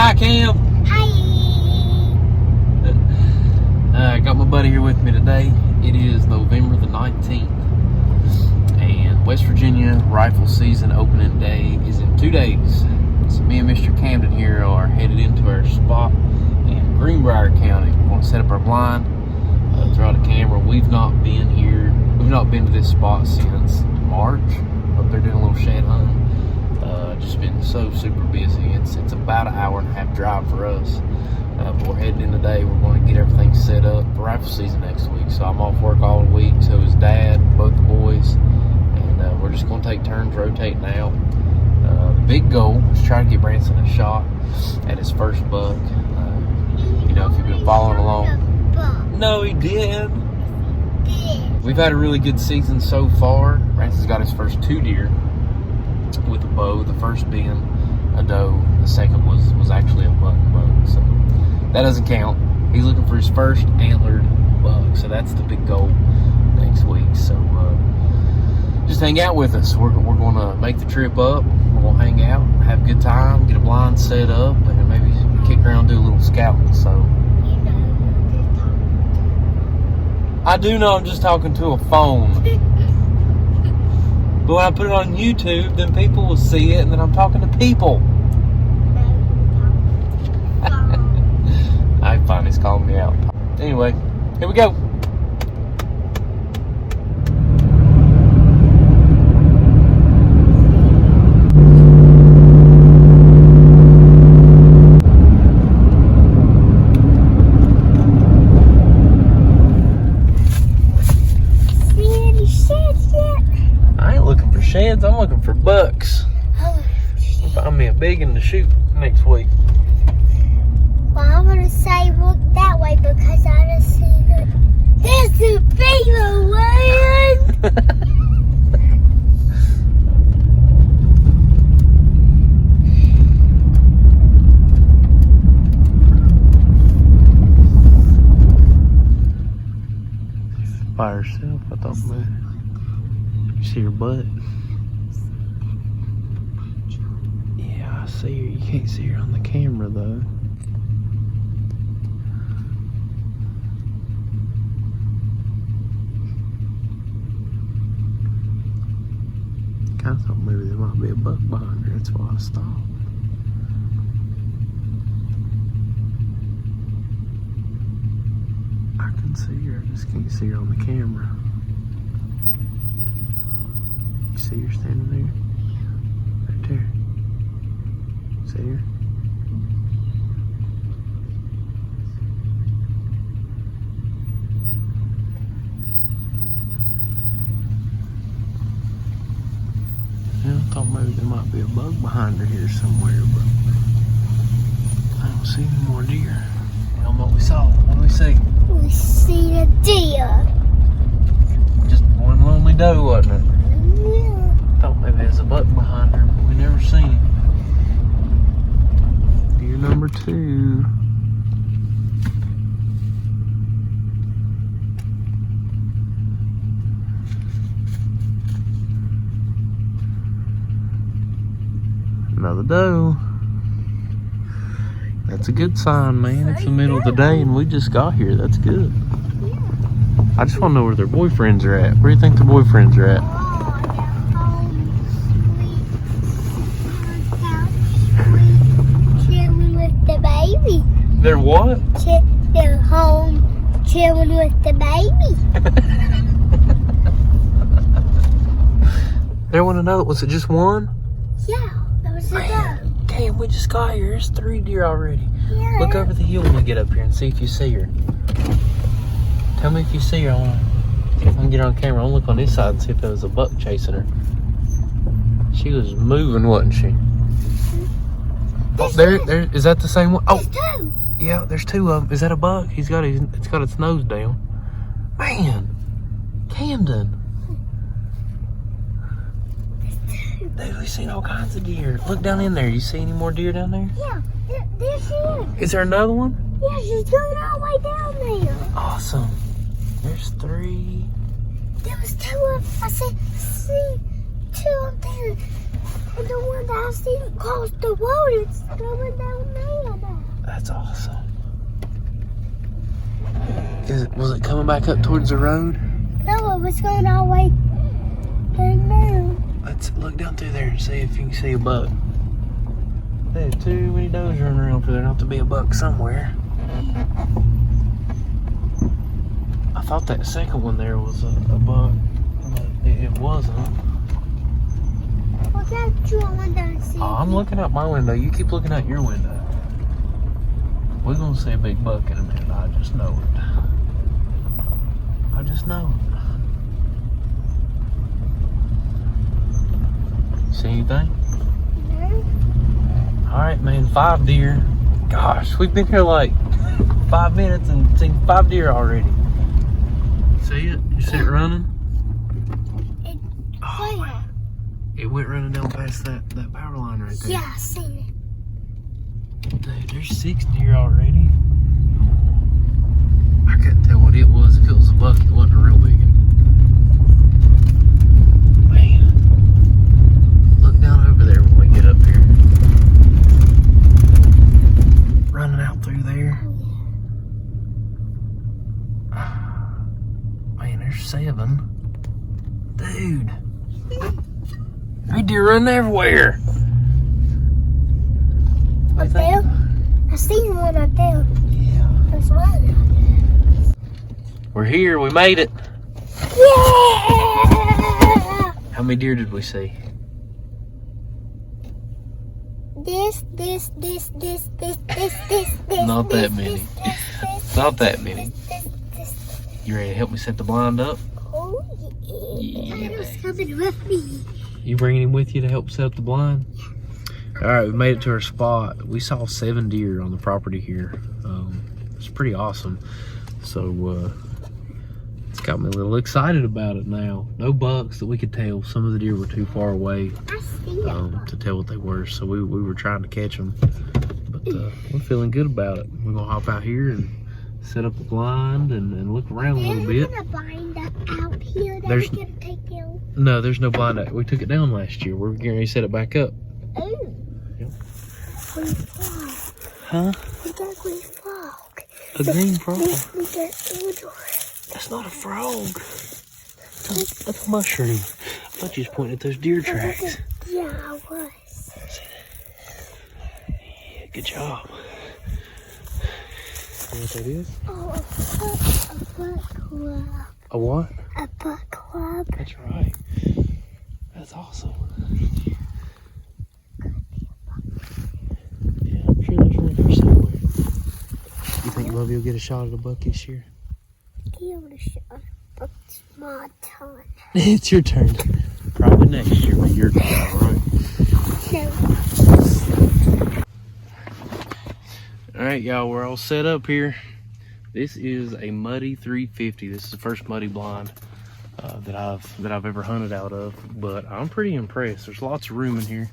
Hi, Cam. Hi. I got my buddy here with me today. It is November the 19th, and West Virginia rifle season opening day is in 2 days. So me and Mr. Camden here are headed into our spot in Greenbrier County. We're going to set up our blind, throw out a camera. We've not been here. We've not been to this spot since March. Up there doing a little shed hunting. Just been so super busy. It's about an hour and a half drive for us. But we're heading in today. We're going to get everything set up for rifle season next week. So I'm off work all the week. So is Dad, both the boys, and we're just going to take turns rotating out. The big goal is try to get Bransyn a shot at his first buck. You know, if you've been following along. No, he did. We've had a really good season so far. Branson's got his first 2 deer with a bow. The first being a doe. The second was actually a buck. So that doesn't count. He's looking for his first antlered buck. So that's the big goal next week. So just hang out with us. We're going to make the trip up. We're going to hang out, have a good time, get a blind set up, and maybe kick around, do a little scouting. So I do know I'm just talking to a phone. But when I put it on YouTube, then people will see it, and then I'm talking to people. I find he's calling me out. Anyway, here we go. Sheds, I'm looking for bucks. Find me a big one to shoot next week. Well, I'm gonna say look that way because I just see that there's the bigger one. By herself, I thought, man. You see her butt? Yeah, I see her. You can't see her on the camera, though. I thought maybe there might be a buck behind her. That's why I stopped. I can see her. I just can't see her on the camera. You see her standing there? Right there. See her? Yeah, I thought maybe there might be a buck behind her here somewhere, but I don't see any more deer. Tell them what we saw. What do we see? We see a deer. Just one lonely doe, wasn't it? Yeah. Thought maybe there's a buck behind her, but we never seen him. Deer number 2. Another doe. That's a good sign, man. It's the middle of the day and we just got here. That's good. I just want to know where their boyfriends are at. Where do you think their boyfriends are at? Baby. They're what? They're home chilling with the baby. They want to know, was it just one? Yeah, that was a duck. Damn, we just got here. There's 3 deer already. Yeah. Look over the hill when we get up here and see if you see her. Tell me if you see her. I want to see if I can get her on camera. I'll look on this side and see if there was a buck chasing her. She was moving, wasn't she? Oh, there, is that the same one? Oh, there's 2. Yeah, there's 2 of them. Is that a buck? It's got its nose down. Man, Camden. Dude, we've seen all kinds of deer. Look down in there. You see any more deer down there? Yeah, there she is. Is there another one? Yeah, she's going all the way down there. Awesome. There's 3. There was 2 of them. I see 2 up there. And the one that I seen across the road is coming down there. That's awesome. Was it coming back up towards the road? No, it was going all the way down. Let's look down through there and see if you can see a buck. There's too many does running around for there not to be a buck somewhere. I thought that second one there was a buck, but it wasn't. Look out your window and see. Oh, I'm looking out my window. You keep looking out your window. We're gonna see a big buck in a minute. I just know it. I just know it. See anything? No. All right, man. 5 deer. Gosh, we've been here like 5 minutes and seen 5 deer already. See it? You see it running? Where? It went running down past that power line right there. Yeah, I seen it. Dude, there's 6 deer already. I couldn't tell what it was. If it was a buck, it wasn't a real big one. Man, look down over there when we get up here. Running out through there. Man, there's 7. Dude. There's deer running everywhere. Up there? I seen one up there. Yeah. There's one out there. We're here. We made it. Yeah! How many deer did we see? This. Not that many. Not that many. This. You ready to help me set the blind up? Oh, yeah. Tyler's coming with me. You bringing him with you to help set up the blind? All right, we made it to our spot. We saw 7 deer on the property here. It's pretty awesome. So it's got me a little excited about it now. No bucks that we could tell. Some of the deer were too far away to tell what they were. So we were trying to catch them. But we're feeling good about it. We're gonna hop out here and set up the blind and look around a little bit. There's a blind out here that There's- we can take down. No, there's no blind out. We took it down last year. We're getting ready to set it back up. Oh. Yep. Green frog. Huh? We got green frog. A green frog? We got Udor. That's not a frog. That's a mushroom. I thought you was pointing at those deer tracks. Yeah, I was. Yeah, good job. You know what that is? Oh, a buck club. A what? A buck club. That's right. That's awesome. Yeah, I'm sure there's one here somewhere. You think Lovey will get a shot at a buck this year? Give it a shot. But it's my turn. It's your turn. Probably next year, but your turn, all right? No. All right, y'all, we're all set up here. This is a Muddy 350. This is the first muddy blind that I've ever hunted out of, but I'm pretty impressed. There's lots of room in here.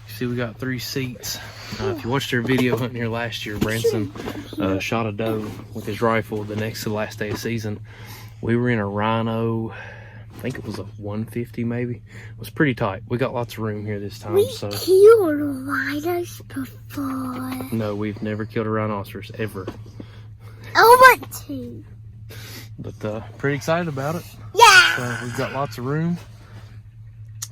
You see, we got 3 seats. If you watched our video hunting here last year, Bransyn shot a doe with his rifle the next to the last day of season. We were in a Rhino, I think it was a 150 maybe. It was pretty tight. We got lots of room here this time. We So killed rhinos before. no, we've never killed a rhinoceros ever. I want to. But pretty excited about it. Yeah. We've got lots of room.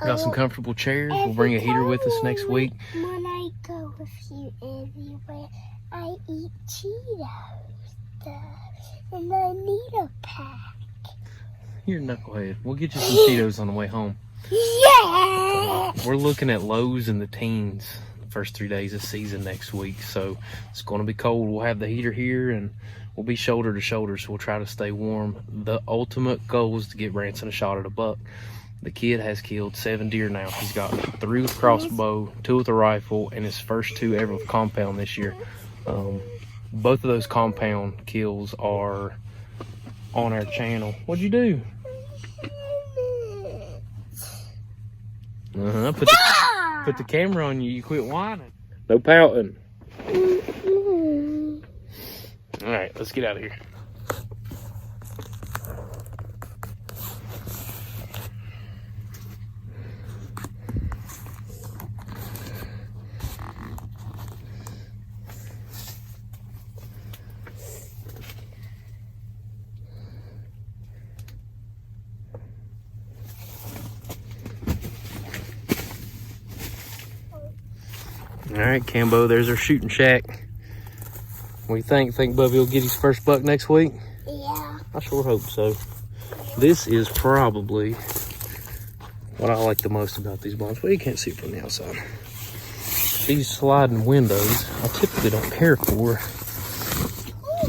Got some comfortable chairs. We'll bring a heater with us next week. When I go with you everywhere, I eat Cheetos and I need a pack. You're a knucklehead. We'll get you some Cheetos on the way home. Yeah. We're looking at lows in the teens the first 3 days of season next week. So it's going to be cold. We'll have the heater here and we'll be shoulder to shoulder. So we'll try to stay warm. The ultimate goal is to get Bransyn a shot at a buck. The kid has killed 7 deer now. He's got 3 with crossbow, 2 with a rifle, and his first 2 ever with compound this year. Both of those compound kills are on our channel. What'd you do? Put the camera on you. You quit whining. No pouting. All right, let's get out of here. right, Cambo, there's our shooting shack. What do you think? Think Bubby will get his first buck next week? Yeah. I sure hope so. This is probably what I like the most about these blinds. Well, you can't see from the outside. These sliding windows, I typically don't care for,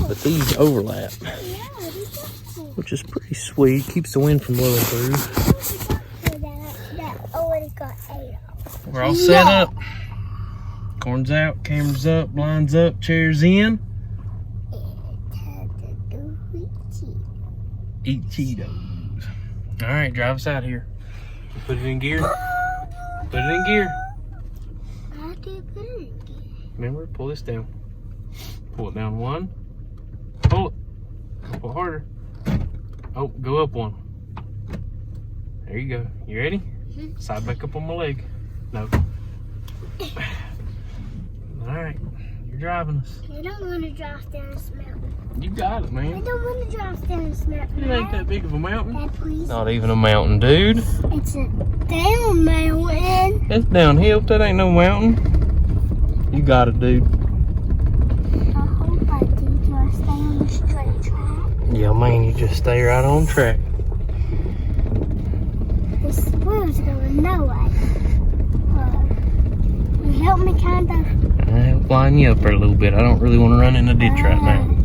but these overlap, which is pretty sweet. Keeps the wind from blowing through. That already got 8 off. We're all set up. Corn's out, cameras up, blinds up, chairs in. Eat Cheetos. All right, drive us out here. Put it in gear. Put it in gear. How do you put it in gear? Remember, pull this down. Pull it down one. Pull it. Pull harder. Oh, go up one. There you go. You ready? Mm-hmm. Side back up on my leg. No. All right, you're driving us. I don't want to drive down this mountain. You got it, I man. don't want to drive down this mountain. It ain't that big of a mountain. Dad, please. Not even a mountain, dude. It's a down mountain. It's downhill. That ain't no mountain. You got it, dude. I hope I do. Do I stay on the straight track? Yeah, man, you just stay right on track. This wheel's going nowhere. You help me kind of. I'll line you up for a little bit. I don't really want to run in the ditch right now.